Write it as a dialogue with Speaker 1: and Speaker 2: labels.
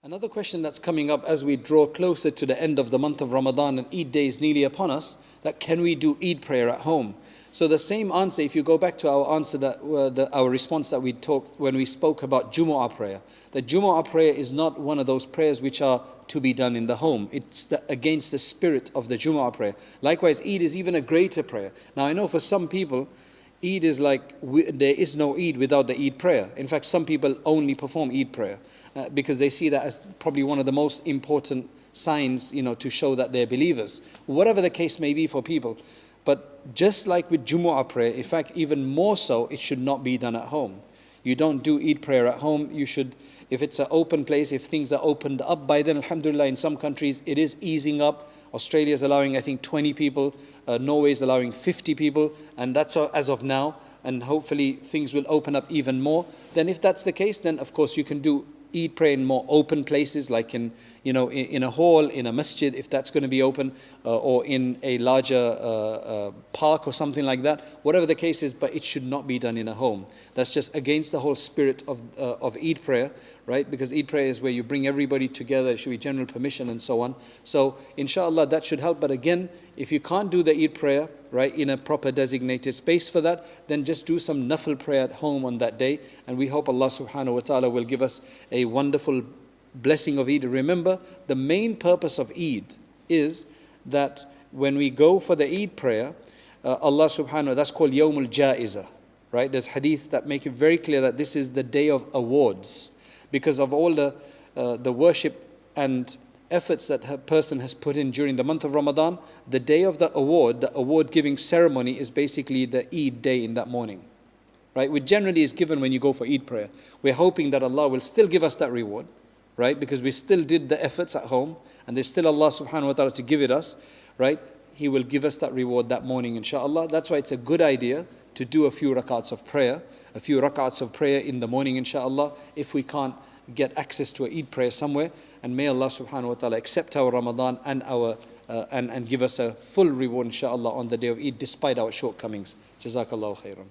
Speaker 1: Another question that's coming up as we draw closer to the end of the month of Ramadan and Eid day is nearly upon us, that can we do Eid prayer at home? So the same answer, if you go back to our answer, that our response that we talked when we spoke about Jumu'ah prayer, the Jumu'ah prayer is not one of those prayers which are to be done in the home. It's against the spirit of the Jumu'ah prayer. Likewise, Eid is even a greater prayer. Now I know for some people, Eid is like, there is no Eid without the Eid prayer. In fact, some people only perform Eid prayer because they see that as probably one of the most important signs, to show that they're believers. Whatever the case may be for people. But just like with Jumu'ah prayer, in fact, even more so, it should not be done at home. You don't do Eid prayer at home. You should, if it's an open place, if things are opened up by then, alhamdulillah, in some countries it is easing up. Australia is allowing, I think, 20 people. Norway is allowing 50 people. And that's as of now. And hopefully things will open up even more. Then if that's the case, then of course you can do Eid prayer in more open places, like in a hall, in a masjid, if that's going to be open, or in a larger park or something like that. Whatever the case is, but it should not be done in a home. That's just against the whole spirit of Eid prayer, right? Because Eid prayer is where you bring everybody together. It should be general permission and so on. So inshallah that should help. But again, if you can't do the Eid prayer, right, in a proper designated space for that, then just do some nafil prayer at home on that day. And we hope Allah subhanahu wa ta'ala will give us a wonderful blessing of Eid. Remember, the main purpose of Eid is that when we go for the Eid prayer, Allah subhanahu wa ta'ala, that's called Yawmul Ja'iza, right? There's hadith that make it very clear that this is the day of awards because of all the worship and efforts that a person has put in during the month of Ramadan. The day of the award giving ceremony is basically the Eid day in that morning, right? Which generally is given when you go for Eid prayer. We're hoping that Allah will still give us that reward, right? Because we still did the efforts at home and there's still Allah subhanahu wa ta'ala to give it us, right? He will give us that reward that morning, inshallah. That's why it's a good idea to do a few rak'ats of prayer in the morning, inshallah, if we can't get access to an Eid prayer somewhere. And may Allah subhanahu wa ta'ala accept our Ramadan and and give us a full reward, inshallah, on the day of Eid, despite our shortcomings. Jazakallahu khairan.